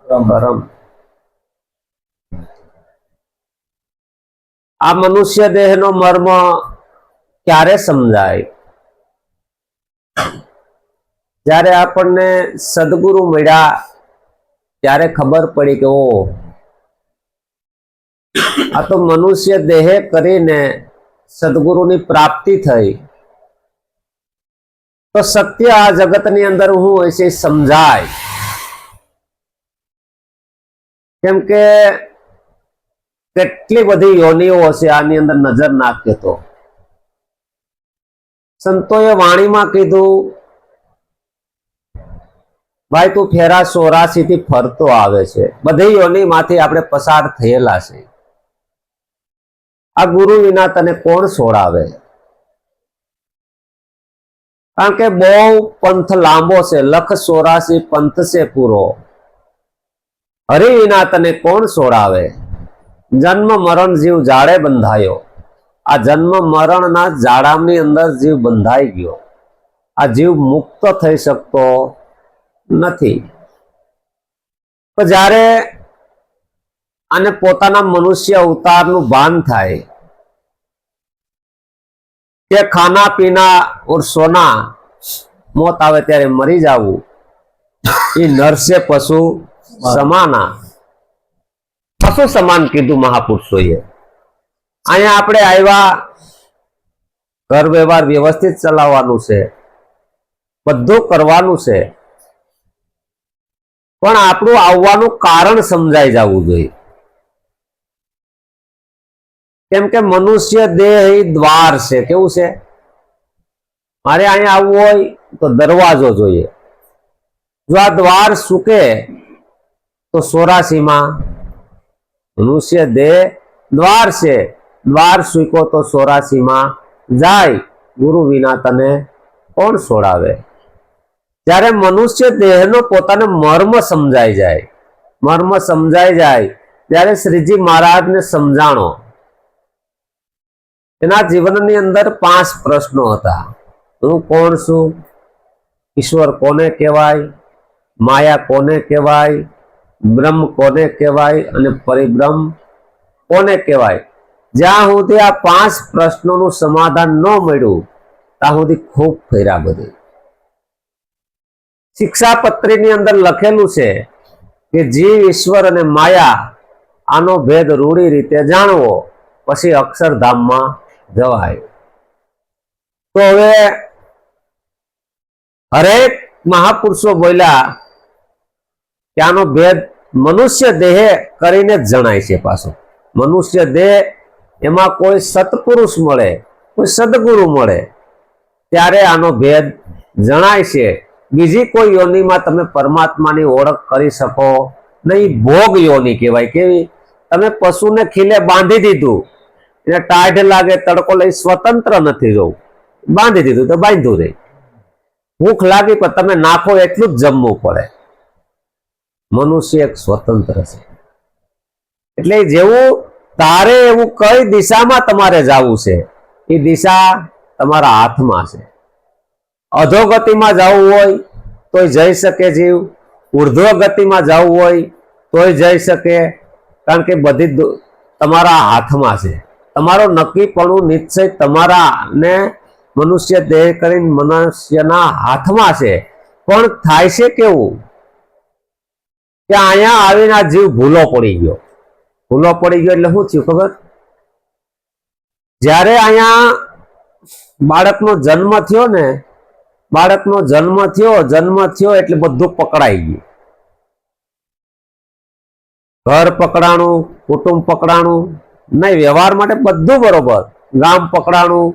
પરમ। આ મનુષ્ય દેહનો મર્મ ક્યારે સમજાય? જ્યારે આપણને સદગુરુ મળ્યા ત્યારે ખબર પડી કે ઓ આ તો મનુષ્ય દેહે કરીને સદગુરુની પ્રાપ્તિ થઈ તો સત્ય આ જગતની અંદર હું હોય છે સમજાય। કેમ કે કેટલી બધી યોનિઓ હશે આની અંદર નજર નાખીએ તો। સંતોએ વાણીમાં કીધું ભાઈ તું ફેરા 84 થી ફરતો આવે છે, બધી યોનિમાંથી આપણે પસાર થયેલા છે। આ ગુરુ વિના તને કોણ છોડાવે? કારણ કે બહુ પંથ લાંબો છે, 184 પંથ છે પૂરો। હરિ વિના તને કોણ છોડાવે? જન્મ મરણ જીવ જાડે બંધાયો। આ જન્મ મરણના જાડાની અંદર જીવ બંધાઈ ગયો। આ જીવ મુક્ત થઈ શકતો નથી। તો જ્યારે આને પોતાના મનુષ્ય અવતારનું ભાન થાય કે ખાના પીના और सोना, મોત આવે ત્યારે મરી જવું એ નરસે પશુ સમાના। પશુ સમાન કીધું મહાપુરુષોએ। અહીંયા આપણે આવ્યા, ઘર વ્યવહાર વ્યવસ્થિત ચલાવવાનું છે, બધું કરવાનું છે, પણ આપણું આવવાનું કારણ સમજાઈ જવું જોઈએ। કેમ કે મનુષ્ય દેહ એ દ્વાર છે। કેવું છે? મારે અહીંયા આવવું હોય તો દરવાજો જોઈએ। જો આ દ્વાર સુકે તો 84 માં મનુષ્ય દેહ દ્વાર છે, દ્વાર સૂકો તો 84 માં જાય। ગુરુ વિના તને કોણ છોડાવે? જ્યારે મનુષ્ય દેહનો પોતાને મર્મ સમજાઈ જાય, મર્મ સમજાઈ જાય ત્યારે શ્રીજી મહારાજને સમજાણો। એના જીવનની અંદર 5 પ્રશ્નો હતા। હું કોણ છું? ઈશ્વર કોને કહેવાય? માયા કોને કહેવાય? બ્રહ્મ કોને કહેવાય? અને પરિબ્રહ્મ કોને કહેવાય? જ્યાં સુધી આ 5 પ્રશ્નોનું સમાધાન ન મળ્યું ત્યાં સુધી ખૂબ ફેરા બધી। શિક્ષાપત્રીની અંદર લખેલું છે કે જીવ, ઈશ્વર અને માયા આનો ભેદ રૂઢી રીતે જાણવો પછી અક્ષરધામમાં જવાય। તો હવે હરેક મહાપુરુષો બોલ્યા કે આનો ભેદ મનુષ્ય દેહે કરીને જ જણાય છે। પાછો મનુષ્ય દેહ એમાં કોઈ સત્પુરુષ મળે, કોઈ સદગુરુ મળે ત્યારે આનો ભેદ જણાય છે। બીજી કોઈ યોનિમાં તમે પરમાત્માની ઓળખ કરી શકો નહીં। ભોગ યોનિ કહેવાય। કેવી? તમે પશુને ખીલે બાંધી દીધું, એને ટાઢ લાગે, તડકો લઈ, સ્વતંત્ર નથી જવું, બાંધી દીધું તો બાંધ્યું રહે। ભૂખ લાગી પણ તમે નાખો એટલું જ જમવું પડે। મનુષ્ય એક સ્વતંત્ર છે। એટલે જેવું તારે એવું કઈ દિશામાં તમારે જવું છે એ દિશા તમારા હાથમાં છે। અધોગતિમાં જવું હોય તોય જઈ શકે જીવ, ઉર્ધ્વ ગતિમાં જવું હોય તોય જઈ શકે। કારણ કે બધી તમારા હાથમાં છે। તમારો નક્કીપણું નિશ્ચય તમારા ને મનુષ્ય દેહ કરીને મનુષ્યના હાથમાં છે। પણ થાય છે કેવું કે અહીંયા આવીને આ જીવ ભૂલો પડી ગયો। ભૂલો પડી ગયો એટલે શું થયું ખબર? જ્યારે અહીંયા બાળકનો જન્મ થયો ને, બાળકનો જન્મ થયો એટલે બધું પકડાઈ ગયું। ઘર પકડાણું, કુટુંબ પકડાણું, નહીં વ્યવહાર માટે બધું બરોબર, ગામ પકડાણું।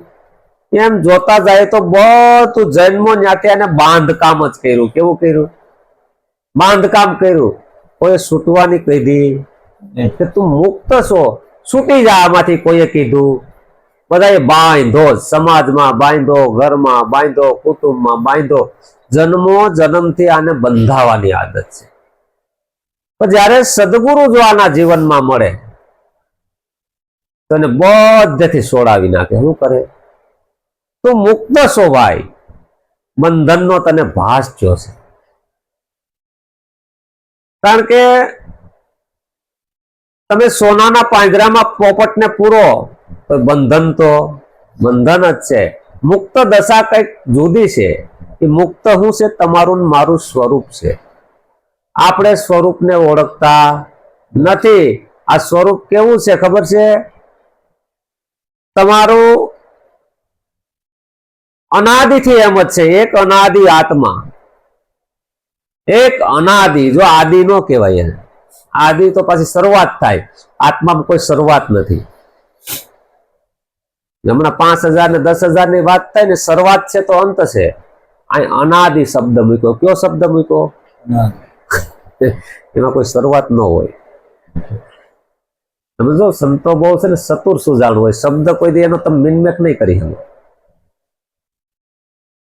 એમ જોતા જાય તો બધું જન્મો ન્યાતે એને બાંધકામ જ કર્યું। કેવું કર્યું? બાંધકામ કર્યું। કોઈ છૂટવાની કીધી કે તું મુક્ત છો, છૂટી જા આમાંથી, કોઈએ કીધું? બધાએ બાંધો, સમાજમાં બાંધો, ઘરમાં બાંધો, કુટુંબમાં બાંધો। જન્મો જન્મથી આને બંધાવાની આદત છે। પણ જ્યારે સદગુરુ જો આના જીવનમાં મળે તો એને બધેથી છોડાવી નાખે। શું કરે? તું મુક્ત છો ભાઈ, બંધનનો તને ભાસ થયો છે। કારણ કે તમે સોનાના પાંજરામાં પોપટને પૂરો તો બંધન જ છે. મુક્ત દશા કઈક જુદી છે. એ મુક્ત શું છે? તમારું ને મારું સ્વરૂપ છે. આપણે સ્વરૂપને ઓળખતા નથી. આ સ્વરૂપ કેવું છે ખબર છે? તમારું અનાદિથી એમ જ છે. એક અનાદિ આત્મા, એક અનાદિ. જો આદિ નો કહેવાય એને, આદિ તો પાછી શરૂઆત થાય. આત્મામાં કોઈ શરૂઆત નથી. હમણાં 5000 ને 10,000 ની વાત થાય ને, શરૂઆત છે તો અંત છે. અહીં અનાદિ શબ્દ મૂક્યો. કયો શબ્દ મૂક્યો? એમાં કોઈ શરૂઆત ન હોય. સમજો, સંતો બહુ છે ને ચતુર સુજાણ હોય. શબ્દ કોઈ દી એનો તમે મિનમેક નહીં કરી શકો.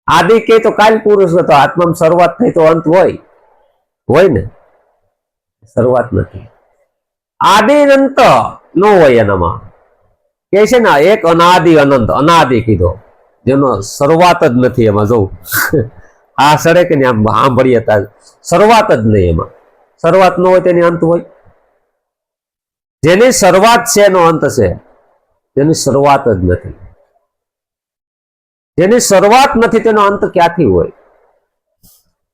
આદિ કે તો કાલ પુરુષ હતો. આત્મામાં શરૂઆત થઈ તો અંત હોય ને? શરૂઆત નથી. આદિ અંત ન હોય એનામાં. કે છે ને એક અનાદિ અનંત. અનાદિ કીધો જેનો શરૂઆત જ નથી. એમાં જવું આ સડે કે આમ સાંભળીએ તા શરૂઆત જ નહીં. એમાં શરૂઆત ન હોય તેની અંત હોય. જેની શરૂઆત છે એનો અંત છે. જેની શરૂઆત જ નથી, જેની શરૂઆત નથી તેનો અંત ક્યાંથી હોય?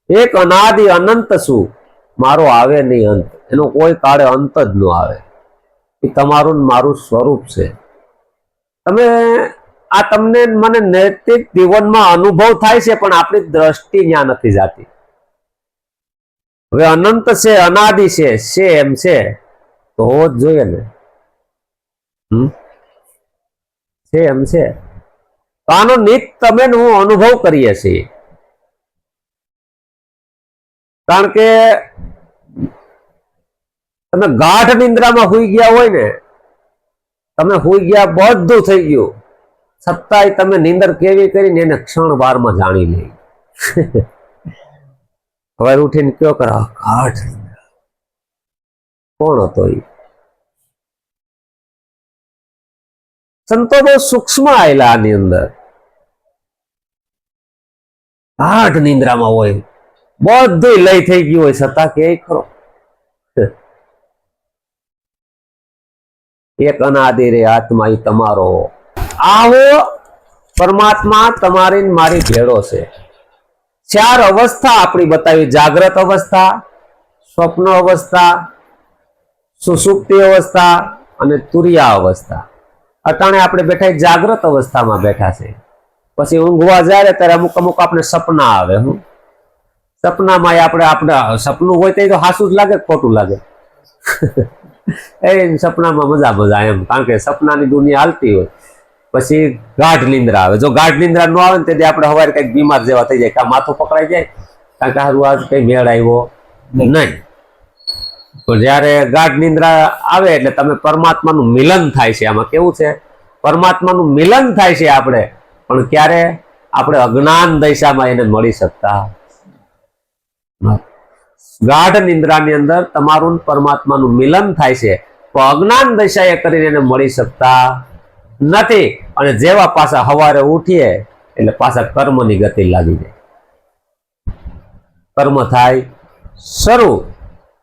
એક અનાદિ અનંત શું? મારો આવે નહીં અંત. એનો કોઈ કાળે અંત જ ન આવે. એ તમારું મારું સ્વરૂપ છે. તમે આ તમને મને નૈતિક જીવનમાં અનુભવ થાય છે, પણ આપણી દ્રષ્ટિ ત્યાં નથી જાતી. હવે અનંત છે, અનાદિ છે એમ છે તો હોવો જ જોઈએ ને. છે એમ છે તો આનો નિત તમે હું અનુભવ કરીએ છીએ. કારણ કે તમે ગાઢ નિંદ્રામાં હુઈ ગયા હોય ને, તમે હુઈ ગયા, બધું થઈ ગયું, છતાંય તમે નિંદર કેવી કરીને એને ક્ષણ વારમાં જાણી લે. હવે ઉઠીને કયો કરે ગાઢ નિંદ્રા. કોણ હતો એ? સંતો બહુ સૂક્ષ્મ આવેલા આની અંદર. ગાઢ નિંદ્રામાં હોય, બધું લય થઈ ગયું હોય, છતાં કે ખરો એક અનાદિ રે આત્મા ઈ તમારો. આવો પરમાત્મા તમારી મારી ભેળો છે. 4 અવસ્થા આપણી બતાવી: જાગ્રત અવસ્થા, સ્વપ્ન અવસ્થા, સુષુપ્તિ અવસ્થા અને તુરિયા અવસ્થા. અટાણે આપણે બેઠા જાગ્રત અવસ્થામાં બેઠા છે. પછી ઊંઘવા જાય ત્યારે અમુક આપણે સપના આવે. સપનામાં આપણે સપનું હોય તો હાસું જ લાગે, ખોટું લાગે? એ સપનામાં મજા એમ, કારણ કે સપનાની દુનિયા હાલતી હોય. પછી ગાઢ નિંદ્રા આવે. જો ગાઢ નિંદ્રા ન આવે ને તેથી આપણે સવારે કઈક બીમાર જેવા થઈ જાય, કાં માથું પકડાઈ જાય, કારણ કે હારું આજ કઈ મેળ આવ્યો નહીં. તો જયારે ગાઢ નિંદ્રા આવે એટલે તમે પરમાત્માનું મિલન થાય છે. આમાં કેવું છે? પરમાત્માનું મિલન થાય છે આપણે, પણ ક્યારે? આપણે અજ્ઞાન દશામાં એને મળી શકતા. ગાઢ નિંદ્રાની અંદર તમારું પરમાત્માનું મિલન થાય છે, પણ અજ્ઞાન દશાએ કરીને એને મળી શકતા નથી. અને જેવા પાછા સવારે ઉઠીએ એટલે પાછા કર્મની ગતિ લાગી જાય. કર્મ થાય શરૂ.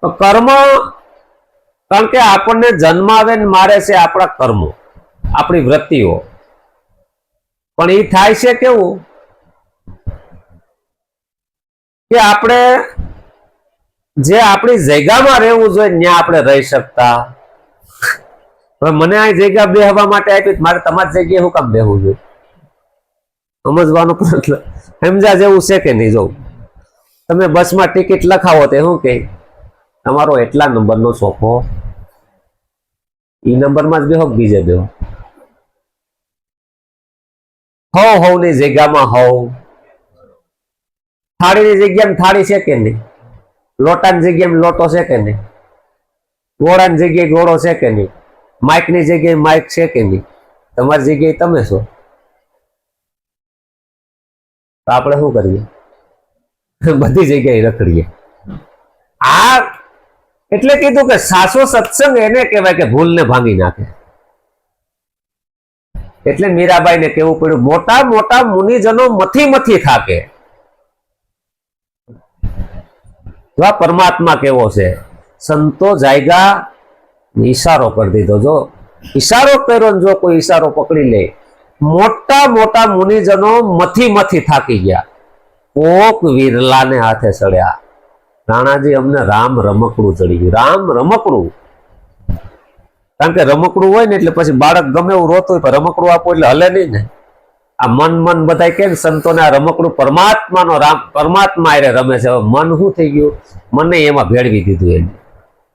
તો કર્મ, કારણ કે આપણને જન્માવે ને મારે છે આપણા કર્મો, આપણી વૃત્તિઓ. પણ એ થાય છે કેવું કે આપણે જે આપણી જગ્યામાં રહેવું જોઈએ ત્યાં આપણે રહી શકતા. હવે મને આ જગ્યા બેહવા માટે આપી, મારે તમારી જગ્યાએ શું કામ બેહવું જોઈએ? સમજવાનો પ્રશ્ન. સમજા જેવું છે કે નહીં? જોઉં તમે બસમાં ટિકિટ લખાવો તો શું કે તમારો એટલા નંબરનો સોફો, એ નંબરમાં જ બેહો, બીજે બેહો. હોવની જગ્યામાં હોવ. થાળીની જગ્યામાં થાળી છે કે નહીં? લોટાની જગ્યામાં લોટો છે કે નહીં? ઘોડાની જગ્યાએ ઘોડો છે કે નહીં? માઇકની જગ્યાએ માઇક છે કે નહીં? તમારી જગ્યાએ તમે છો. તો આપણે શું કરીએ? બધી જગ્યાએ રખડીએ. આ એટલે કીધું કે સાચો સત્સંગ એને કહેવાય કે ભૂલને ભાંગી નાખે. એટલે મીરાબાઈને કેવું પડ્યું, મોટા મોટા મુનિજનો મથી થાકે. પરમાત્મા કેવો છે? સંતો જાયગા ઈશારો કરી દીધો. જો ઈશારો કર્યો ને જો કોઈ ઈશારો પકડી લે, મોટા મોટા મુનિજનો મથી થાકી ગયા, કોક વિરલાને હાથે ચડ્યા. રાણાજી અમને રામ રમકડું ચડી ગયું. રામ રમકડું, કારણ કે રમકડું હોય ને એટલે પછી બાળક ગમે એવું રોતું હોય, પણ રમકડું આપો એટલે હલે નહીં ને. આ મન બધા કે સંતોને આ રમકડું પરમાત્માનો, રામ પરમાત્મા એ રમે છે. હવે મન શું થઈ ગયું, મને એમાં ભેળવી દીધું. એને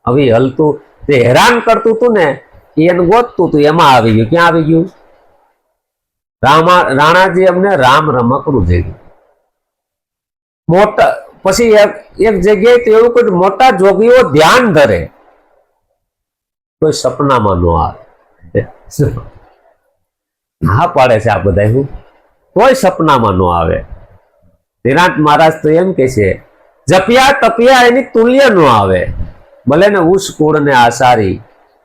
હવે હલતું, તે હેરાન કરતું હતું ને એને ગોતતું હતું, એમાં આવી ગયું. ક્યાં આવી ગયું? રાણાજી અમને રામ રમકડું થઈ ગયું. મોટા પછી એક જગ્યાએ તો એવું કહ્યું, મોટા જોગીઓ ધ્યાન ધરે કોઈ સપનામાં ન આવે. હા પાડે છે આ બધા, હું કોઈ સપનામાં ન આવે. નિરાંત મહારાજ તો એમ કે છે, જપ્યા તપ્યા એની તુલ્ય ન આવે, ભલે ને ઉસ કુળ ને આસારી,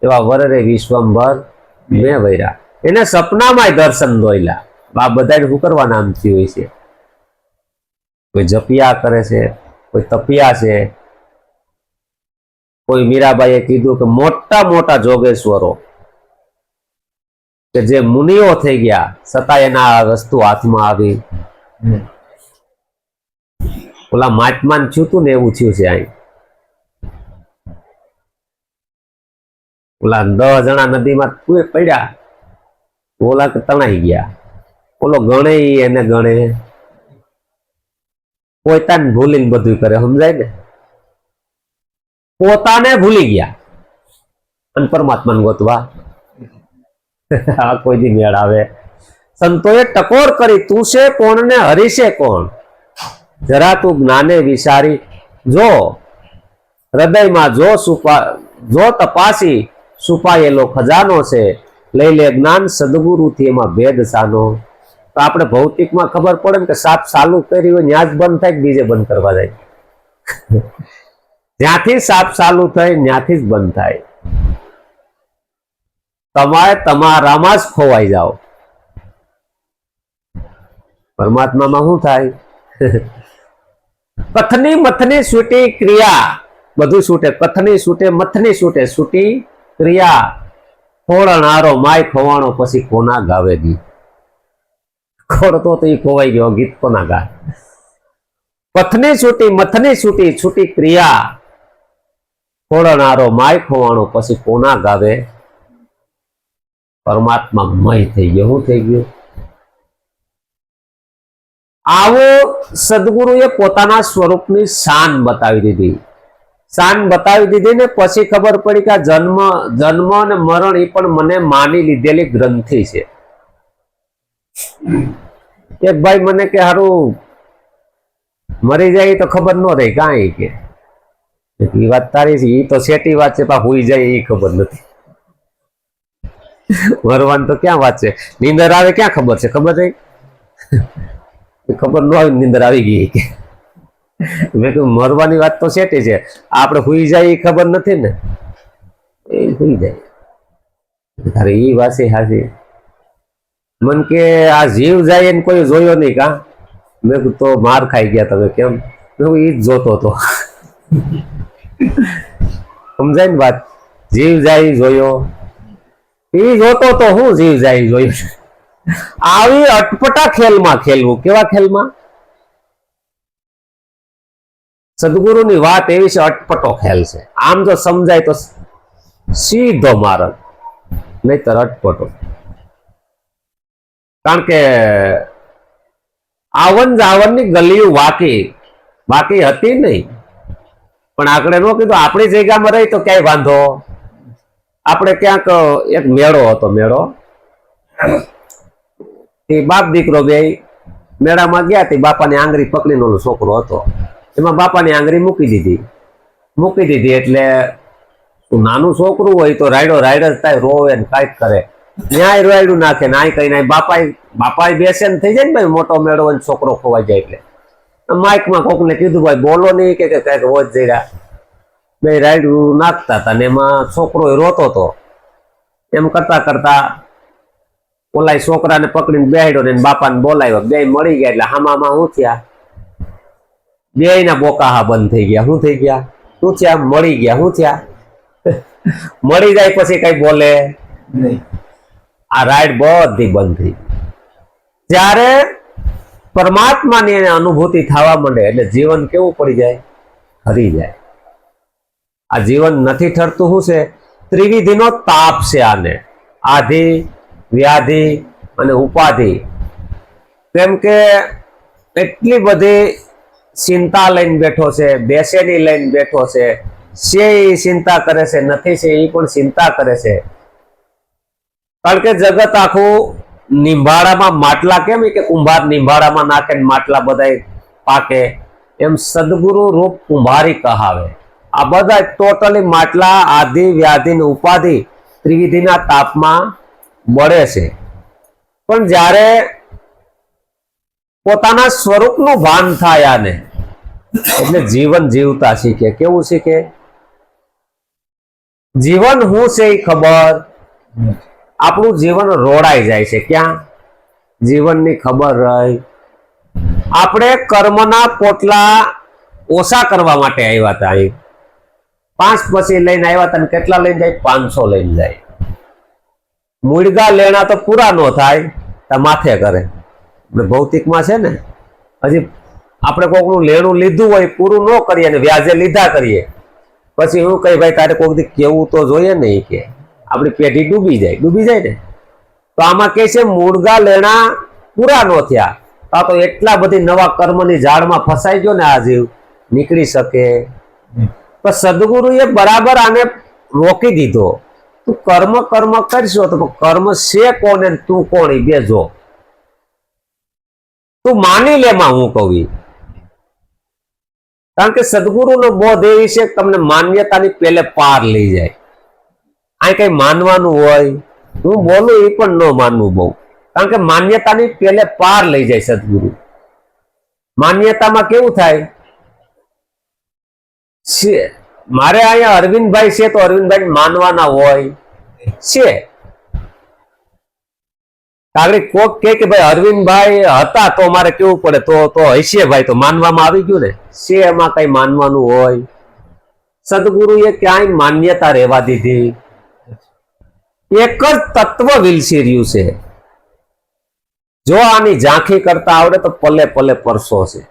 એવા વરરે વિશ્વંભર મેં વૈરા. એને સપનામાં દર્શન દોયલા. આ બધા શું કરવા નામ થયું હોય છે? કોઈ જપિયા કરે છે, કોઈ તપિયા છે. કોઈ મીરાબાઈએ કીધું કે મોટા મોટા જોગેશ્વરો કે જે મુનિઓ થઈ ગયા છતાં એના આ વસ્તુ હાથમાં આવી. ઓલા મહાત્માન થયું હતું ને એવું થયું છે. અહીં ઓલા 10 જણા નદીમાં પડ્યા, ઓલા તણાઈ ગયા. ઓલો ગણે એને ગણે, પોતાને ભૂલીને બધું કરે, સમજાય ને? પોતાને ભૂલી ગયા અને પરમાત્માને ગોતવા આ કોઈ દી મેળ આવે? સંતોએ ટકોર કરી, તું છે કોણ ને હરીશે કોણ? જરા તું જ્ઞાને વિચારી જો, હૃદયમાં જો તપાસી, છુપાયેલો ખજાનો છે. લઈ લે જ્ઞાન સદગુરુથી, એમાં ભેદ સાનો. તો આપણે ભૌતિકમાં ખબર પડે ને કે સાપ ચાલુ કરી હોય ત્યાં જ બંધ થાય કે બીજે બંધ કરવા જાય? જ્યાંથી સાપ ચાલુ થાય ત્યાંથી જ બંધ થાય. તમારે તમારામાં જ ખોવાઈ જાઓ. પરમાત્મામાં શું થાય? કથની મથની છૂટી ક્રિયા, બધું છૂટે. કથની છૂટે, મથની છૂટે, છૂટી ક્રિયા. ખોળનારો માય ખોવાણો, પછી કોના ગાવે ગીત? ખોડતો તો એ ખોવાઈ ગયો, ગીત કોના ગાય? કથની છૂટી, મથની છૂટી, છૂટી ક્રિયા. ખોળનારો માય ખોવાણો, પછી કોના ગાવે? પરમાત્મા મય થઈ ગયો. શું થઈ ગયું? આવો સદગુરુએ પોતાના સ્વરૂપની શાન બતાવી દીધી. શાન બતાવી દીધી ને પછી ખબર પડી કે જન્મ અને મરણ એ પણ મને માની લીધેલી ગ્રંથિ છે. એક ભાઈ મને કે હારું મરી જાય તો ખબર ન રહી કાંઈ, કે એ વાત તારી છે, એ તો સેટી વાત છે, પણ હુઈ જાય એ ખબર નથી. મરવાનું તો ક્યાં વાત છે? નીંદર આવે ક્યાં ખબર છે? ખબર રહી? ખબર ન આવી, નીંદર આવી ગઈ. મેં કહ્યું મરવાની વાત તો સેટી છે, આપણે હુઈ જાય એ ખબર નથી ને. એ હુઈ જાય. અરે એ વાત છે હાજી. મન કે આ જીવ જાય એને કોઈ જોયો નહીં કા? મેં કીધું તો માર ખાઈ ગયા તમે. કેમ? મેં એ જ જોતો હતો. સમજાય ને વાત? જીવ જાય જોયો, એ જોતો તો હું જીવ જાય જોયું. આવી અટપટા ખેલમાં ખેલવું. કેવા ખેલમાં? સદગુરુની વાત એવી છે, અટપટો ખેલ છે. આમ જો સમજાય તો સીધો માર્ગ, નહીતર અટપટો. કારણ કે આવન જાવનની ગલીઓ વાકી હતી નહીં, પણ આપણે ન કીધું આપણી જગ્યામાં રહી તો ક્યાંય વાંધો. આપણે ક્યાંક એક મેળો હતો, મેળો એ બાપ દીકરો બે મેળામાં ગયા. તે બાપાની આંગળી પકડીને ઓલો છોકરો હતો, એમાં બાપાની આંગળી મૂકી દીધી. એટલે નાનું છોકરું હોય તો રાયડો જ થાય, રોવે ને કાંઈક કરે. ન્યાય રાયડું નાખે ને આય કઈ નાય. બાપાએ બેસે ને થઈ જાય ને ભાઈ, મોટો મેળો હોય છોકરો ખોવાઈ જાય. એટલે માઇકમાં કોકને કીધું ભાઈ બોલો નહીં, કે કઈક રોજ જઈ બે રાયડું નાખતા હતા ને એમાં છોકરો રોતો હતો. એમ કરતા કરતા ઓલા છોકરાને પકડીને બેહાડ્યો ને બાપાને બોલાવ્યો. બે મળી ગયા એટલે હામામાં શું થયા? બે ના બોકાહા બંધ થઈ ગયા. શું થઈ ગયા? શું થયા? મળી ગયા. શું થયા? મળી જાય પછી કઈ બોલે નહીં. આ રાઈડ બધી બંધ થઈ. જ્યારે પરમાત્માની એને અનુભૂતિ થવા માંડે એટલે જીવન કેવું પડી જાય? હરી જાય. આ જીવન નથી ઠરતું. શું છે? ત્રિવિધિનો તાપ છે આને. આધિ, વ્યાધિ અને ઉપાધિ. કેમ કે એટલી બધી ચિંતા લઈને બેઠો છે, બેસેની લઈને બેઠો છે. એ ચિંતા કરે છે, નથી છે એ પણ ચિંતા કરે છે. કારણ કે જગત આખું નિંભાળામાં માટલા, કેમ કે કુંભાર નિંભાળામાં નાખે માટલા બધા પાકે, એમ સદગુરુ રૂપ કુંભારી કહાવે. આ બધા ટોટલી માટલા આધિ વ્યાધિ ને ઉપાધિ ત્રિવિધિના તાપમાં બળે છે. પણ જ્યારે પોતાના સ્વરૂપનું ભાન થાય આને એટલે જીવન જીવતા શીખે. કેવું શીખે? જીવન શું છે એ ખબર. આપણું જીવન રોડાઈ જાય છે. ક્યાં? જીવનની ખબર રહી. આપણે કર્મના પોટલા ઓછા કરવા માટે આવ્યા હતા. અહીં 5 પછી લઈને આવ્યા હતા. કેટલા લઈને જાય? 500 લઈને જાય. મૂળગા લેણા તો પૂરા ન થાય તો માથે કરે. ભૌતિકમાં છે ને, હજી આપણે કોકનું લેણું લીધું હોય પૂરું ન કરીએ ને વ્યાજે લીધા કરીએ, પછી હું કઈ ભાઈ તારે કોક દી કેવું તો જોઈએ નહીં કે આપણી પેઢી ડૂબી જાય ને. તો આમાં કે છે મૂળગા લેણા પૂરા ન થયા આ તો એટલા બધી નવા કર્મની ઝાડમાં ફસાઈ ગયો ને આ જીવ નીકળી શકે. પણ સદગુરુએ બરાબર આને રોકી દીધો. તું કર્મ કરશો તો કર્મ છે કોણ ને તું કોણ એ બે જો. તું માની લેમાં હું કહું. કારણ કે સદગુરુનો બોધ એ વિશે તમને માન્યતાની પેલે પાર લઈ જાય. આ કઈ માનવાનું હોય, હું બોલું એ પણ ન માનવું બહુ. કારણ કે માન્યતાની પેલે પાર લઈ જાય સદગુરુ. માન્યતામાં કેવું થાય? મારે અહીંયા અરવિંદભાઈ છે તો અરવિંદભાઈ માનવાના હોય છે. આગળ કોક કે ભાઈ અરવિંદભાઈ હતા તો મારે કેવું પડે તો હશે ભાઈ, તો માનવામાં આવી ગયું ને. છે એમાં કઈ માનવાનું હોય? સદગુરુએ ક્યાંય માન્યતા રહેવા દીધી. એક જ તત્વ વિલસી રહ્યું છે. જો આની ઝાંખી કરતા આવડે તો પલે પલે પરસો છે.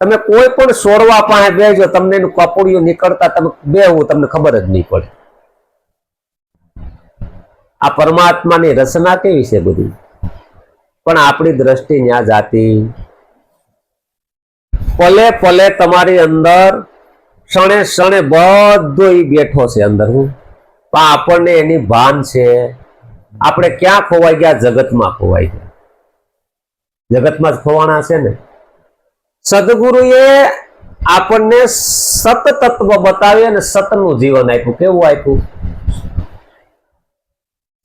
તમે કોઈ પણ સોરવા પાસે બેજો, તમને એનું કપડિયું નીકળતા તમે બેહવું તમને ખબર જ નહીં પડે. આ પરમાત્માની રચના કેવી છે બધી, પણ આપણી દ્રષ્ટિ ન્યા જાતી. પલે પલે તમારી અંદર ક્ષણે ક્ષણે બધો ઈ બેઠો છે અંદર. હું પણ આપણને એની ભાન છે. આપણે ક્યાં ખોવાઈ ગયા? જગતમાં ખોવાઈ ગયા. જગતમાં જ ખોવાણા છે ને. સદગુરુએ આપણને સત તત્વ બતાવી અને સતનું જીવન આપ્યું. કેવું આપ્યું?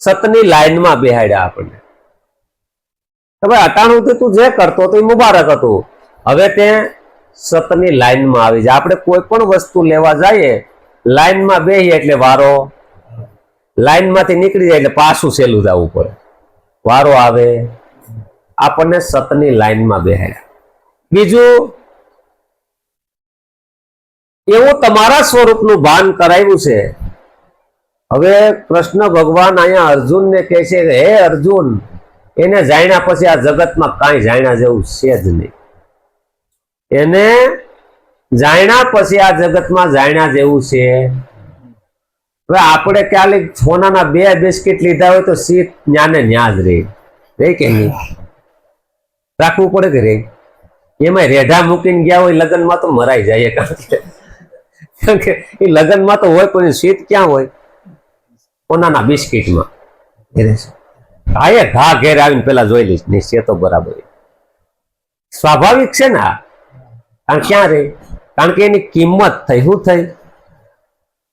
સતની લાઈનમાં બેહાડ્યા આપણને. હવે અટાણું તું જે કરતો તો એ મુબારક હતું. હવે તે સતની લાઈનમાં આવી જાય. આપણે કોઈ પણ વસ્તુ લેવા જઈએ લાઈનમાં બેહીએ એટલે વારો, લાઈનમાંથી નીકળી જાય એટલે પાછું સહેલું જવું પડે. વારો આવે. આપણને સતની લાઈનમાં બેહાડ્યા. બીજું એવું તમારા સ્વરૂપનું ભાન કરાવ્યું છે. હવે કૃષ્ણ ભગવાન અહીંયા અર્જુનને કહે છે કે હે અર્જુન, એને જાણ્યા પછી આ જગતમાં કાંઈ જાણ્યા જેવું છે જ નહીં. એને જાણ્યા પછી આ જગતમાં જાણ્યા જેવું છે. હવે આપણે ક્યારેક સોનાના 2 બિસ્કિટ લીધા હોય તો સીટ ન્યાને ન્યા જ રહે કે નહીં? રાખવું પડે કે રે? એમાં રેઢા મૂકીને ગયા હોય લગ્નમાં તો મરાઈ જાય. કારણ કે એ લગ્નમાં તો હોય પણ સીટ ક્યાં હોય? સોનાના બિસ્કિટમાં. ઘાએ ઘા ઘેર આવીને પેલા જોઈ લઈશ નહીં છે તો બરાબર. સ્વાભાવિક છે ને. કારણ ક્યાં રે? કારણ કે એની કિંમત થઈ. શું થઈ?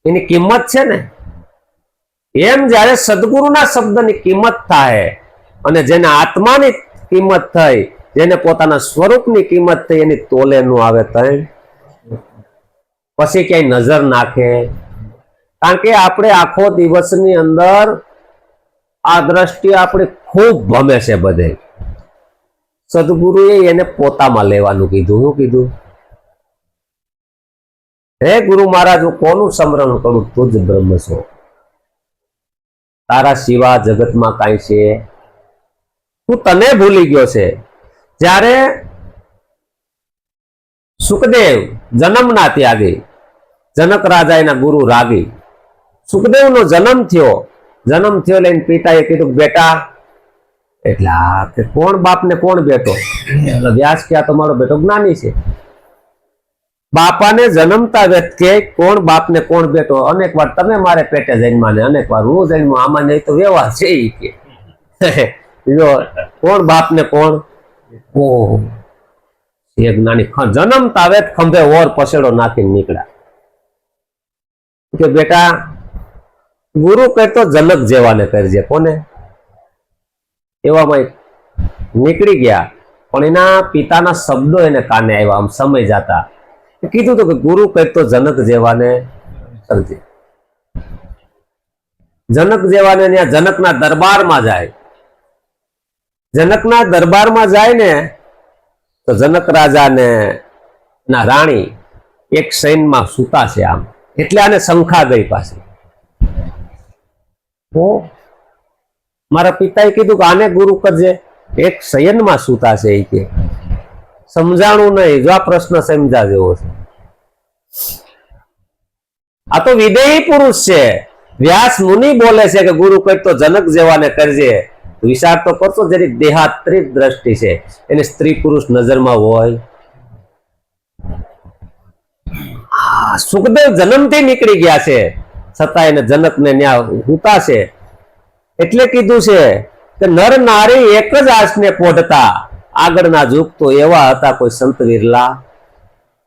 એની કિંમત છે ને. એમ જયારે સદગુરુના શબ્દની કિંમત થાય અને જેને આત્માની કિંમત થઈ, જેને પોતાના સ્વરૂપની કિંમત થઈ, એની તોલે નું આવે તઈ પછી ક્યાંય નજર નાખે. કારણ કે આપણે આખો દિવસની અંદર આ દ્રષ્ટિ આપણે ખૂબ ભમે છે બધે. સદગુરુએ એને પોતામાં લેવાનું કીધું. શું કીધું? હે ગુરુ મહારાજ, હું કોનું સ્મરણ કરું? તું જ બ્રહ્મ છો, તારા સિવા જગતમાં કાંઈ છે? તું તને ભૂલી ગયો છે. જ્યારે સુખદેવ જન્મના ત્યાગી, જનક રાજા એના ગુરુ રાગી, સુખદેવનો જન્મ થયો લઈને પિતાએ કીધું બેટા, એટલે કે કોણ બાપ ને કોણ બેટો? વ્યાસ કે આ તમારો બેટો જ્ઞાની છે. બાપાને જન્મતા વેત કે કોણ બાપ ને કોણ બેટો? અનેક વાર તમે મારે પેટે જન્મા ને અનેક વાર હું જન્મ, આમાં નહીં તો વ્યવહાર છે ઈ કે કોણ બાપ ને કોણ? ઓહ, એક નાની જન્મતા વેત ખંભે ઓર પસેડો નાખીને નીકળ્યા કે બેટા, ગુરુ કહેતો જનક જેવાને કરજે. કોને? એવામાં નીકળી ગયા, પણ એના પિતાના શબ્દો એને કાને આવ્યા. આમ સમય જતા કીધું તો કે ગુરુ કહેતો જનક જેવાને કરજે. જનક જેવાને ત્યાં જનકના દરબારમાં જાય. જનકના દરબારમાં જાય ને તો જનક રાજાને ના રાણી એક શયનમાં સૂતા છે આમ, એટલે આને શંખા ગઈ પાછી. મારા પિતાએ કીધું કે આને ગુરુ કરજે, એક શયનમાં સૂતા છે એ કે સમજાણું નહીં. જો આ પ્રશ્ન સમજા જેવો છે. આ તો વિદેહી પુરુષ છે. વ્યાસ મુનિ બોલે છે કે ગુરુ કહેતો જનક જેવાને કરજે. વિચાર તો કરશો, જરી દેહાત્રિક દ્રષ્ટિ છે, એને સ્ત્રી પુરુષ નજરમાં હોય. સુખદેવ જન્મથી નીકળી ગયા છે, છતાં એને જનકને ન્યા હુતા છે. એટલે કીધું છે કે નર નારી એક જ આસને પોઢતા, આગળના યુગ તો એવા હતા કોઈ સંત વિરલા.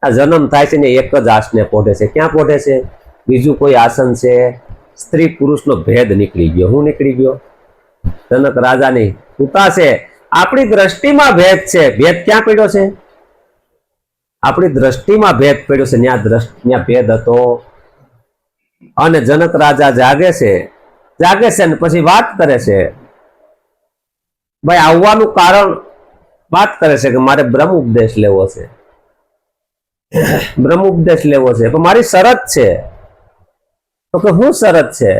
આ જન્મ થાય છે ને એક જ આસને પોઢે છે. ક્યાં પોઢે છે? બીજું કોઈ આસન છે? સ્ત્રી પુરુષનો ભેદ નીકળી ગયો. હું નીકળી ગયો? જનક રાજાની હુતા છે. આપણી દ્રષ્ટિમાં ભેદ છે. ભેદ ક્યાં પડ્યો છે? આપણી દ્રષ્ટિમાં ભેદ પડ્યો છે. ત્યાં ભેદ હતો. અને જનક રાજા જાગે છે ને પછી વાત કરે છે. ભાઈ આવવાનું કારણ વાત કરે છે કે મારે બ્રહ્મ ઉપદેશ લેવો છે, બ્રહ્મ ઉપદેશ લેવો છે, પણ મારી શરત છે. તો કે શું શરત છે?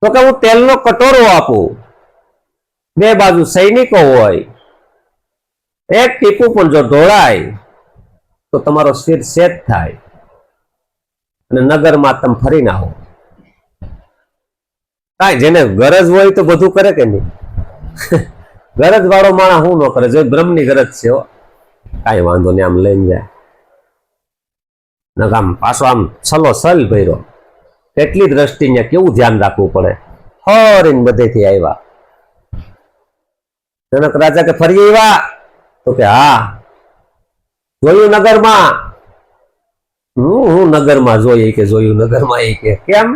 તો કે હું તેલનો કટોરો આપું, બે બાજુ સૈનિકો હોય, એક ટીપું પણ જો ઢોળાય તો તમારો શિર સેટ થાય અને નગરમાં તમે ફરી ના આવો. કાંઈ જેને ગરજ હોય તો બધું કરે કે નહીં? ગરજ વાળો માણસ શું ન કરે? જો બ્રહ્મની ગરજ છે, કાંઈ વાંધો નહીં, આમ લઈને જાય. આમ પાછો આમ છલો સલ ભર્યો, કેટલી દ્રષ્ટિને કેવું ધ્યાન રાખવું પડે. ફરીને બધેથી આવ્યા. જનક રાજા કે ફરી આવ્યા? તો કે હા, જોયું નગરમાં? હું નગરમાં જોઈ કે જોયું નગરમાં? એ કે કેમ?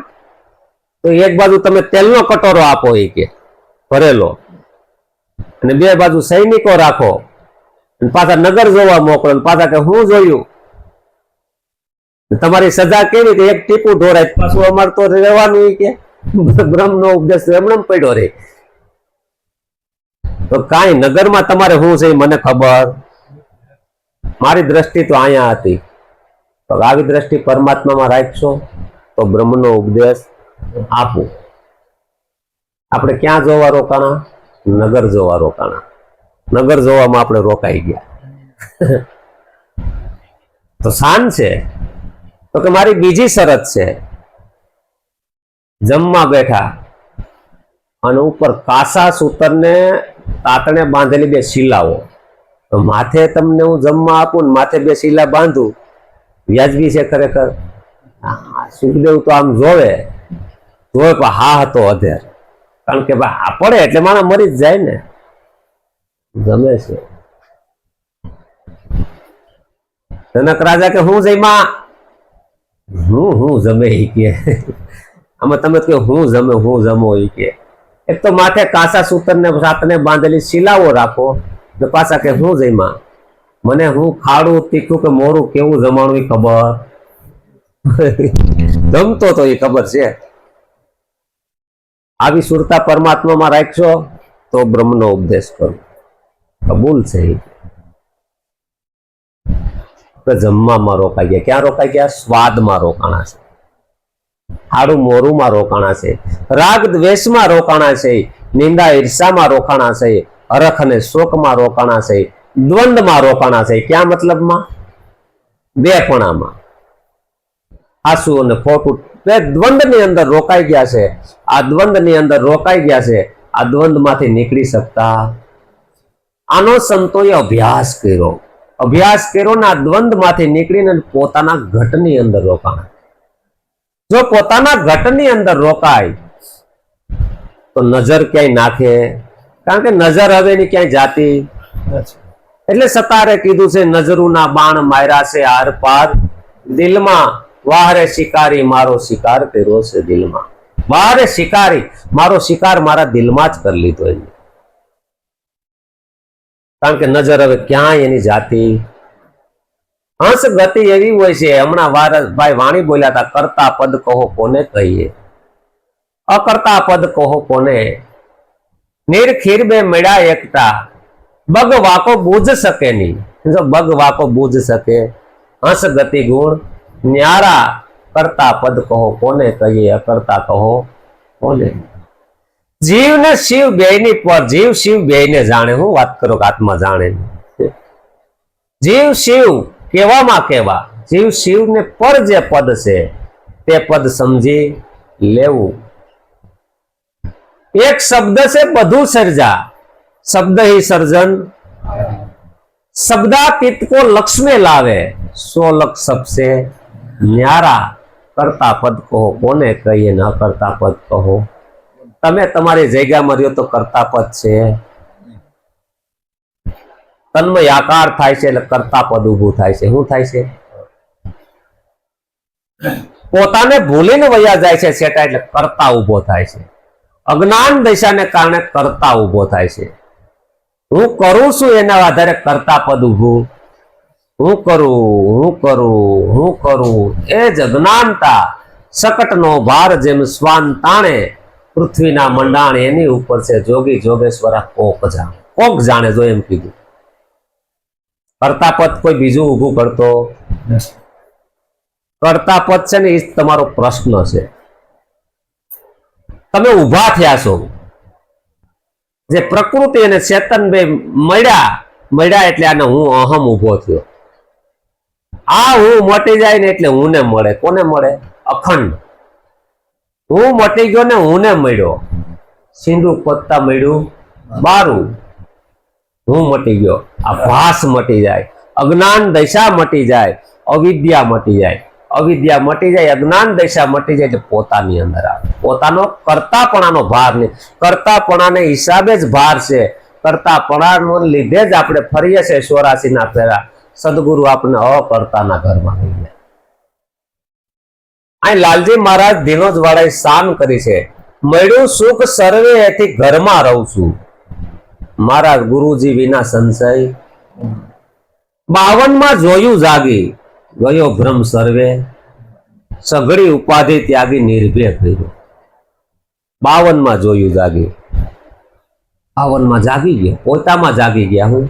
તો એક બાજુ તમે તેલનો કટોરો આપો એ કે ભરેલો, અને બે બાજુ સૈનિકો રાખો, અને પાછા નગર જોવા મોકલો. પાછા કે હું જોયું? તમારી સજા કેવી? કે એક ટીપું ઢોરાય. પાછું અમારે તો રહેવાનું કે બ્રહ્મનો ઉપદેશ એમણે પડ્યો રે. તો કાંઈ નગરમાં તમારે શું છે મને ખબર, મારી દ્રષ્ટિ તો અહીંયા હતી. તો આવી દ્રષ્ટિ પરમાત્મામાં રાખશો તો બ્રહ્મનો ઉપદેશ આપું. આપણે ક્યાં જોવા રોકાણા? નગર જોવા રોકાણા. નગર જોવામાં આપણે રોકાઈ ગયા. તો શાન છે. તો કે મારી બીજી શરત છે. જમવા બેઠા અને ઉપર કાસા સૂતરને તાતણે બાંધેલી બે શીલાઓ. તો માથે તમને હું જમવા આપું ને માથે બે શીલા બાંધું, વ્યાજબી છે ખરેખર? સુખદેવ તો આમ જોવે પણ હા હતો અધેર. કારણ કે ભાઈ આ પડે એટલે માણસ મરી જ જાય ને. જમે છે. જનક રાજા કે હું જઈમાં? હું જમે ઈ કે. આમાં તમે કહો હું જમો ઈ કે. એક તો માથે કાસા સૂતર ને સાતને બાંધેલી શીલાઓ રાખો, ને પાછા કે હું જઈમાં? મને હું ખાડું તીખું કે મોરું કેવું જમાણું એ ખબર. જમતો તો એ ખબર છે. આવી સુરતા પરમાત્મામાં રાખશો તો બ્રહ્મનો ઉપદેશ કરો. કબૂલ છે. તો જમવામાં રોકાઈ ગયા. ક્યાં રોકાઈ ગયા? સ્વાદમાં રોકાણા છે, હાડું મોરુમાં રોકાણા છે, રાગ દ્વેષમાં રોકાણા છે, નિંદા ઈર્ષામાં રોકાણા છે, હરખ અને શોકમાં રોકાણા છે, દ્વંદમાં રોકાણા છે. ક્યાં મતલબમાં? બેપણામાં, આસુ અને ખોટું દ્વંદની અંદર રોકાઈ ગયા છે. આ દ્વંદની અંદર રોકાઈ ગયા છે. આ દ્વંદમાંથી નીકળી શકતા. આનો સંતોએ અભ્યાસ કર્યો, અભ્યાસ કર્યો ને આ દ્વંદમાંથી નીકળીને પોતાના ઘટની અંદર રોકાણા. જો પોતાના ઘટની અંદર રોકાય તો નજર ક્યાંય નાખે, કારણ કે નજર હવે ની ક્યાંય જાતી. એટલે સતારે કીધું છે, નજરુના બાણ માર્યા છે આર પાર દિલમાં, વાહરે શિકારી મારો શિકાર કર્યો છે દિલમાં. વાહરે શિકારી મારો શિકાર મારા દિલમાં જ કરી લીધો એને, કારણ કે નજર હવે ક્યાંય એની જાતી. હંસ ગતિ એવી હોય છે. હમણાં ભાઈ વાણી બોલ્યા હતા, કરતા પદ કહો કોને કહીએ, અકર્તા પદ કહો કોને. નિરખીર બે મળ્યા એકતા, બગ વાકો બૂझ શકે નહીં. જો બગ વાકો બૂझ શકે. હંસ ગતિ ગુણ ન્યારા, કરતા પદ કહો કોને કહીએ, અકર્તા કહો કોને. જીવ ને શિવ બેયની પર, જીવ શિવ બેયને જાણે. હું વાત કરું કે આત્મા જાણે. જીવ શિવ કેવામાં કેવા, જીવ શિવ ને પર જે પદ છે તે પદ સમજી લેવું. એક શબ્દ છે બધું સર્જા, शब्द ही सर्जन, शब्दातीत को लक्ष्य में लावे, सो लक्ष्य सबसे न्यारा. करता पद कहो कोने कहिए, न करता पद कहो. तमे तमारी जग्या में रहो तो करता पद छे. तन्मय आकार थाय छे એટલે करता पद ઊભું થાય છે. શું થાય છે? પોતાને ભૂલીને વયા જાય છે સેટા એટલે કરતા ઊભો થાય છે. અજ્ઞાન દશાને કારણે કરતા ઊભો થાય છે. હું કરું છું એના આધારે કરતા પદ ઊભું. હું કરું એ જ અજ્ઞાનતા. શકટનો ભાર જેમ શ્વાન તાણે, પૃથ્વીના મંડાણ એની ઉપર છે. જોગી જોગેશ્વરા કોક જાણે, કોક જાણે. જો એમ કીધું, કરતા પદ કોઈ બીજું ઊભું કરતો. કરતા પદ છે ને એ તમારો પ્રશ્ન છે. તમે ઊભા થયા છો, જે પ્રકૃતિ અને ચેતન બે મળ્યા એટલે આને હું અહમ ઊભો થયો. આ હું મટી જાય ને એટલે હું ને મળે. કોને મળે? અખંડ. હું મટી ગયો ને હું ને મળ્યો. સિંધુ પત્તા મળ્યું બારું. હું મટી ગયો, આ ભાસ મટી જાય, અજ્ઞાન દશા મટી જાય, અવિદ્યા મટી જાય. અવિદ્યા મટી જાય, અજ્ઞાન દશા મટી જાય એટલે પોતાની અંદર આવે. પોતાનો કરતાપણાનો ભાર નહીં. કરતાપણાને હિસાબે જ ભાર છે. કરતાપણાનો લીધે જ આપણે ફરીએ છીએ 84 ના ફેરા. સદગુરુ આપણે અકર્તાના ઘરમાં લઈ ગયા. અહીં લાલજી મહારાજ ધીનોજ વાળાએ શાન કરી છે, મળ્યું સુખ સર્વે એથી ઘરમાં રહું છું. મહારાજ ગુરુજી વિના સંશય. 52 માં જોયું જાગી, ગયો ભ્રમ સર્વે, સઘળી ઉપાધિ ત્યાગી નિર્ભય કર્યો. 52 માં જોયું જાગી, 52 માં જાગી ગયા, પોતામાં જાગી ગયા. હું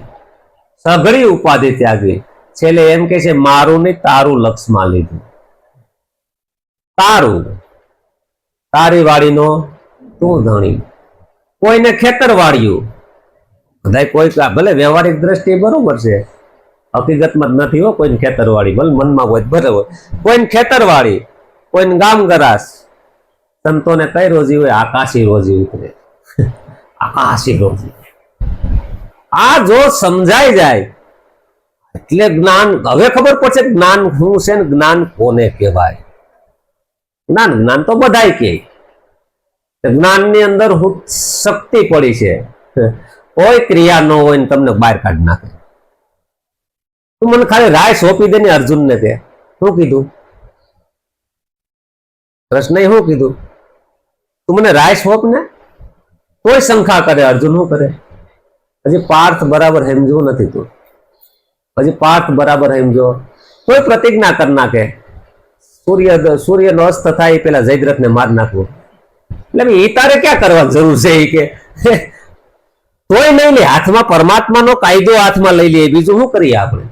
સઘળી ઉપાધિ ત્યાગી. છેલ્લે એમ કે છે મારું નહીં તારું લક્ષમાં લીધું. તારું, તારી વાડીનો તું ધણી. કોઈને ખેતર વાળ્યું, બધા કોઈ ભલે વ્યવહારિક દ્રષ્ટિએ બરોબર છે, હકીકતમાં જ નથી હો. કોઈને ખેતરવાળી ભલે મનમાં હોય બરાબર, કોઈને ખેતરવાળી, કોઈને ગામ ગરાસ. સંતોને કઈ રોજી હોય? આકાશી રોજી ઉતરે. આકાશી રોજી. આ જો સમજાઈ જાય એટલે જ્ઞાન. હવે ખબર પડશે જ્ઞાન શું છે ને જ્ઞાન કોને કહેવાય. જ્ઞાન તો બધાય કે. જ્ઞાનની અંદર હું શક્તિ પડી છે. કોઈ ક્રિયા ન હોય ને તમને બહાર કાઢી નાખે. તું મને ખાલી રાય સોંપી દે ને. અર્જુન ને તે શું કીધું? કૃષ્ણએ શું કીધું? તું મને રાય સોંપ ને. કોઈ શંકા કરે. અર્જુન શું કરે? હજી પાર્થ બરાબર સમજવું નથી. તું હજી પાર્થ બરાબર સમજો. કોઈ પ્રતિજ્ઞા કરી નાખે, સૂર્યનો અસ્ત થાય પેલા જયદ્રથ ને માર નાખવું. એટલે એ તારે ક્યાં કરવાની જરૂર છે? એ કે તોય નહીં લે. હાથમાં પરમાત્માનો કાયદો હાથમાં લઈ લઈએ, બીજું શું કરીએ આપણે?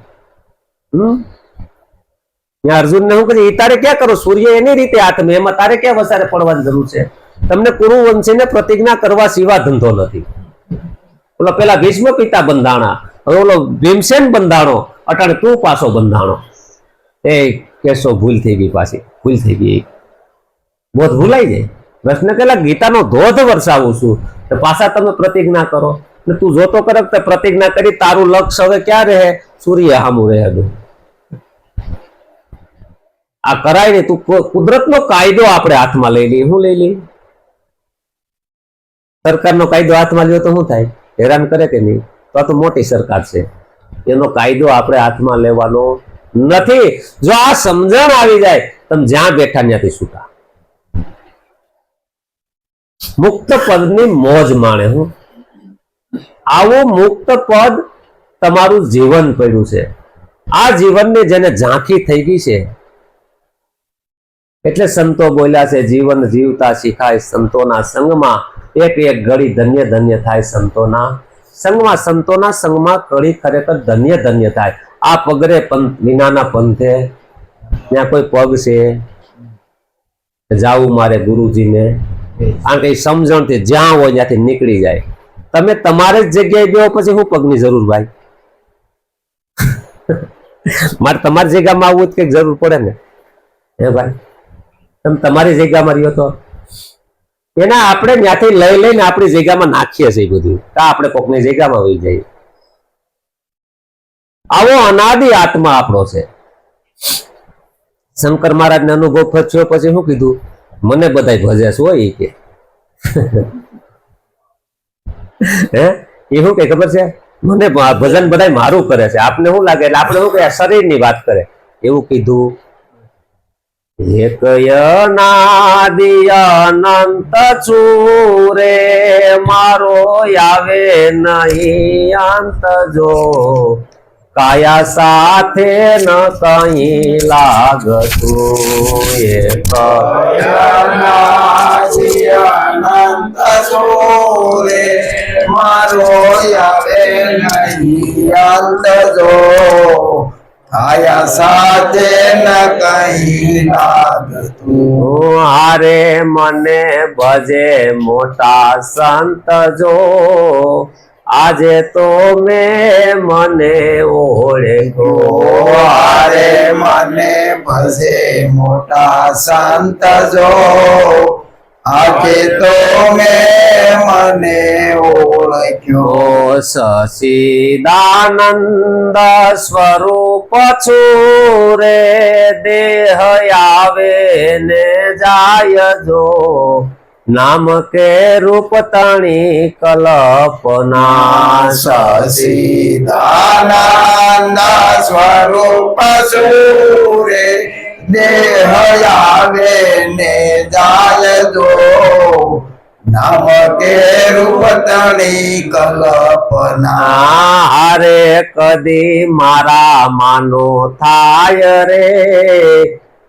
અર્જુન ને શું કહે, એ તારે ક્યાં કરો, સૂર્ય એની રીતે હાથમાં, એમાં તારે ક્યાં વસારે પડવાની જરૂર છે? તમને કુરુવંશીને પ્રતિજ્ઞા કરવા સિવા ધંધો નથી. ઓલો પેલા ભીષ્મ પિતા બંધાણા, હવે ઓલો ભીમસેન બંધાણો, અટાણે તું પાછો બંધાણો. એ કેશો ભૂલ થઈ ગઈ, પાછી ભૂલ થઈ ગઈ, બોધ ભૂલાઈ જાય. પ્રશ્ન કેલા ગીતાનો ધોધ વરસાવું છું, તો પાછા તમે પ્રતિજ્ઞા કરો ને તું જોતો કરે તો પ્રતિજ્ઞા કરી, તારું લક્ષ હવે ક્યાં રહે? સૂર્ય સામું રહે. આ કરાય ને તું કુદરતનો કાયદો આપણે હાથમાં લઈ લઈએ. શું લઈ લઈએ? સરકારનો કાયદો હાથમાં લ્યો તો શું થાય? હેરાન કરે કે નહીં? તો આ તો મોટી સરકાર છે, એનો કાયદો આપણે હાથમાં લેવાનો નથી. જો આ સમજણ આવી જાય, તમે જ્યાં બેઠા ત્યાંથી છૂટા. મુક્ત પદની મોજ માણે. હું આવું મુક્ત પદ તમારું જીવન પડ્યું છે. આ જીવનની જેને ઝાંખી થઈ ગઈ છે, એટલે સંતો બોલ્યા છે, જીવન જીવતા શીખાય સંતોના સંગમાં, એક એક ઘડી ધન્ય ધન્ય થાય સંતોના સંગમાં. સંતોના સંગમાં ઘડી ખરેખર ધન્ય ધન્ય થાય. આ પગરે વિનાના પંથે ત્યાં કોઈ પગ છે, જાવું મારે ગુરુજીને, કારણ કે સમજણથી જ્યાં હોય ત્યાંથી નીકળી જાય. તમે તમારે જ જગ્યાએ બેહો, પછી શું પગની જરૂર ભાઈ? મારે તમારી જગ્યામાં આવવું જ કંઈક જરૂર પડે ને, હે ભાઈ? તમે તમારી જગ્યામાં રહ્યો તો એના આપણે ત્યાંથી લઈ લઈને આપણી જગ્યામાં નાખીએ છીએ બધું, આપણે કોકની જગ્યામાં વહી જઈએ. આવો અનાદિ આત્મા આપણો છે. શંકર મહારાજ ને અનુભવ થયો પછી શું કીધું? મને બધા ભજે છે હોય કે હે એ શું કે ખબર છે? મને ભજન બધા મારું કરે છે. આપને શું લાગે? એટલે આપણે શું કહે? શરીરની વાત કરે એવું કીધું. એક અનાદિ અનંત ચૂરે, મારો આવે નહીં અંત જો, કાયા સાથે ન કઈ લાગતું. એક અનાદિ અનંત ચૂરે, મારો આવે નહીં અંત જો, આયા સાથે ન કઈ લાગતું. હારે મને ભજે મોટા સંત જો, આજે તો મેં મને ઓળખ્યો. હારે મને ભજે મોટા સંત જો, આજે તો મેં મને ઓળખ્યો. સચિદાનંદ સ્વરૂપ છું રે, દેહ આવે ને જાય જો, નામ કે રૂપ તણી કલ્પના. સચિદાનંદ સ્વરૂપ છું રે, દેહ આવે ને જાય જો, નામ કે રૂપ તણી કલ્પના. હારે કદી મારા માનો થાય રે,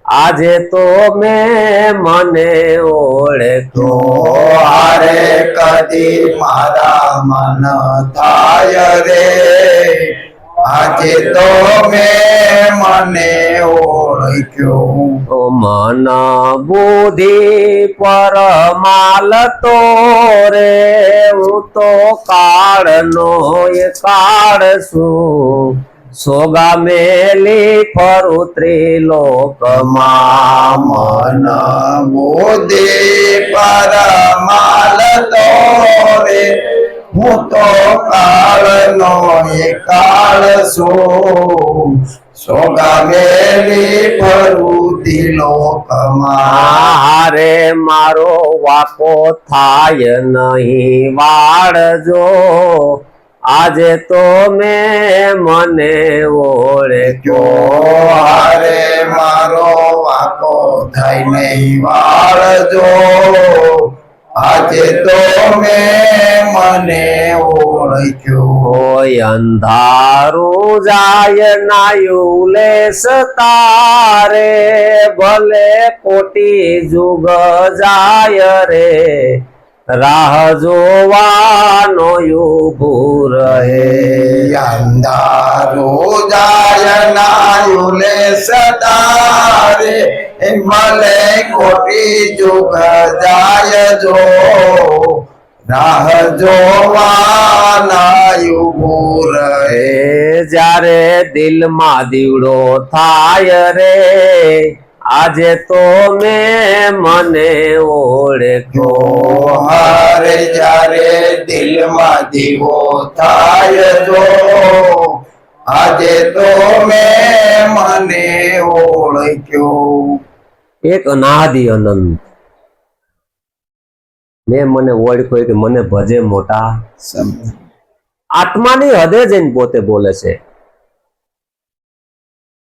આજે તો મેં મને ઓળખ્યો. હારે કદી મારા મન થાય રે, આજે તો મેં મને ઓળખ્યો. મન બુદ્ધિ પરમાલ તો રે, હું તો કાળનો એ કાળ છું, સોગા મેલી ફરું ત્રિલોકમાં. મન બુદ્ધિ પરમાલ તો રે, હું તો કાળનો એ કાળ છું, સોગા મેલી ફરું ત્રિલોકમાં. હારે મારો વાકો થાય નહીં વાળજો, આજે તો મેં મને ઓળખ્યો. હારે મારો વાકો થાય નહીં વાળજો, આજે તો મેં મને ઓળખ્યો. અંધારું જાય નાયું લેસ તારે, ભલે કોટી જુગ જાય રે, રાહ જોવાનો ઊભું રહે. અંધારું જાય નાયુલે સદારે મલે કોટી જુગ જાય જો રાહ જોવાના ઊભું રહે. જ્યારે દિલમાં દીવડો થાય રે આજે તો મેં મને ઓળખ્યો. હારે જ્યારે દિલમાં દીવો થાય જો આજે તો મેં મને ઓળખ્યો. એક અનાદિ અનંત મેં મને ઓળખ્યો કે મને ભજે મોટા. આત્માની હદે જઈને પોતે બોલે છે.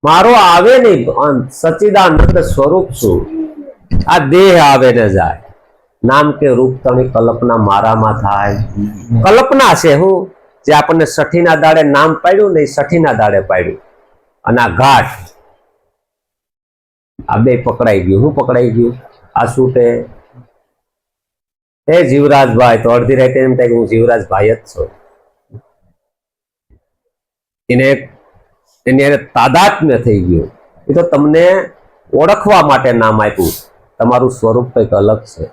મારો આવે નહીં અંત, સચ્ચિદાનંદ સ્વરૂપ છું. આ દેહ આવે ને જાય, નામ કે રૂપ તણી કલ્પના મારામાં થાય. કલ્પના છે હું જે આપણને સઠીના દાડે નામ પાડ્યું ને, સઠીના દાડે પાડ્યું. અને આ ઘાટ આ બે પકડાઈ ગયું. હું પકડાઈ ગયું? આ છૂટે એ જીવરાજભાઈ તો અડધી રાતે એમ થાય કે હું જીવરાજભાઈ જ છું. એની તાદાત્મ્ય થઈ ગયું. એ તો તમને ઓળખવા માટે નામ આપ્યું. તમારું સ્વરૂપ કંઈક અલગ છે.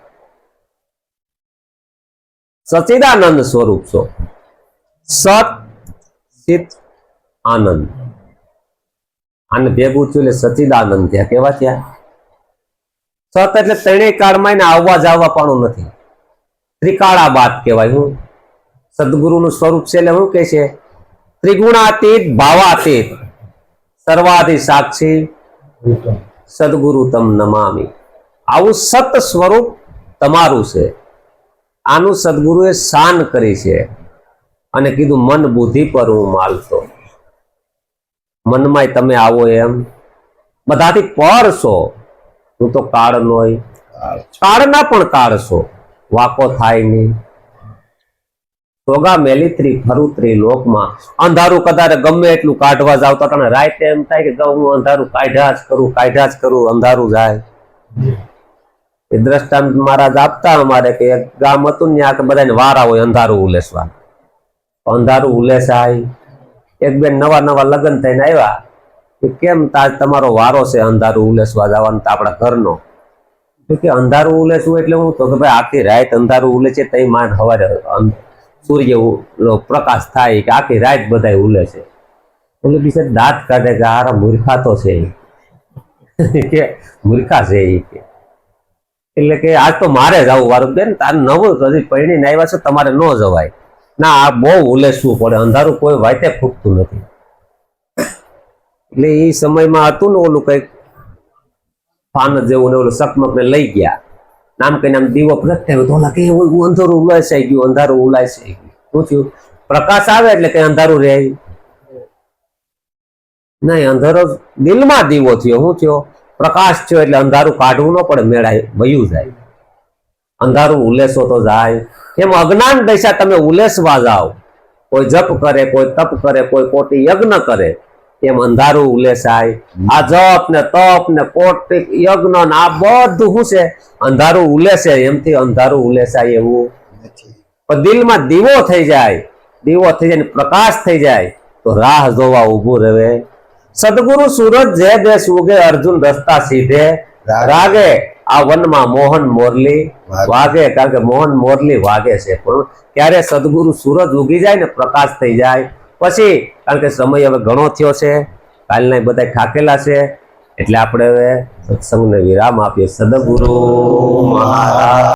સચ્ચિદાનંદ સ્વરૂપ છો. સત ચિત આનંદ, આને ભેગું થયું એટલે સચ્ચિદાનંદ થયા. કેવા થયા? સત એટલે ત્રણેય કાળમાં એને આવવા જવા પણ નથી. ત્રિકાળા બાદ કહેવાય. હું સદગુરુનું સ્વરૂપ છે એટલે શું કે છે? ત્રિગુણાતીત ભાવાતીત સર્વાધિ સાક્ષી સદગુરુ તમ નમામિ. આવું સત સ્વરૂપ તમારું છે. આનું સદગુરુએ શાન કરી છે અને કીધું મન બુદ્ધિ પર હું માલતો. મનમાંય તમે આવો એમ બધાથી પર છો. હું તો કાળ નોય, કાળના પણ કાળ છો. વાકો થાય નહીં. સોગા મેલિત્રી ફરુત્રી લોકમાં અંધારું કદાચ ગમે એટલું કાઢવા જાવ તો તને રાતે એમ થાય કે હું અંધારું કાઢ્યા જ કરું અંધારું જાય. એ દ્રષ્ટાંત મહારાજ આપતા અમારે કે એક ગામ હતું ને ત્યાં બધાને વારા હોય અંધારું ઉલેસવા. અંધારું ઉલેસાય. એક બેન નવા લગ્ન થઈને આવ્યા કે કેમ તમારો વારો છે અંધારું ઉલેસવા જવાનું? તો આપણા ઘરનો કે અંધારું ઉલેસવું એટલે હું તો કે ભાઈ આખી રાત અંધારું ઉલેસે તઈ માન સવારે સૂર્ય પ્રકાશ થાય કે આખી રાત બધા ઉલે છે. એટલે બીજા દાંત કાઢે કે હારા મૂર્ખા તો છે કે મૂર્ખા છે એ કે. એટલે કે આજ તો મારે જવું વારું બેન, તારે નવું હજી પરણીને આવ્યા છો, તમારે ન જવાય. ના, આ બહુ ઉલેસવું પડે. અંધારું કોઈ વાતે ફૂટતું નથી. એટલે એ સમયમાં હતું ને ઓલું કઈક પાન જેવું ને ઓલું સકમક ને લઈ ગયા. નામ કહીને આમ દીવો પ્રગટાવ્યો તો ઓલા કે અંધારું ઉલાસાઈ ગયું, અંધારું ઉલાસાઈ ગયું. શું થયું? પ્રકાશ આવે એટલે કઈ અંધારું રહે નહીં. અંધારો દિલમાં દીવો થયો. શું થયો? પ્રકાશ થયો એટલે અંધારું કાઢવું ન પડે, મેળાય વયું જાય. અંધારું ઉલેસો તો જાય. એમ અજ્ઞાન દશા તમે ઉલેસવા જાઓ, કોઈ જપ કરે, કોઈ તપ કરે, કોઈ કોટી યજ્ઞ કરે, એમ અંધારું ઉલેસાય. આ જપ ને તપ ને કોટી યજ્ઞ ને આ બધું શું છે? અંધારું ઉલેસે. એમથી અંધારું ઉલેસાય એવું પણ દિલમાં દીવો થઈ જાય. દીવો થઈ જાય, પ્રકાશ થઈ જાય તો રાહ જોવા ઊભું રહે. સદગુરુ સૂરજ જે દેશ ઉગે, અર્જુન રસ્તા સીધે રાગે. આ વનમાં મોહન મોરલી વાગે, કારણ કે મોહન મોરલી વાગે છે. પણ ક્યારે સદગુરુ સૂરજ ઉગી જાય ને પ્રકાશ થઈ જાય પછી, કારણ કે સમય હવે ઘણો થયો છે, કાલના બધા થાકેલા છે, એટલે આપણે હવે સત્સંગને વિરામ આપીએ. સદગુરુ મહા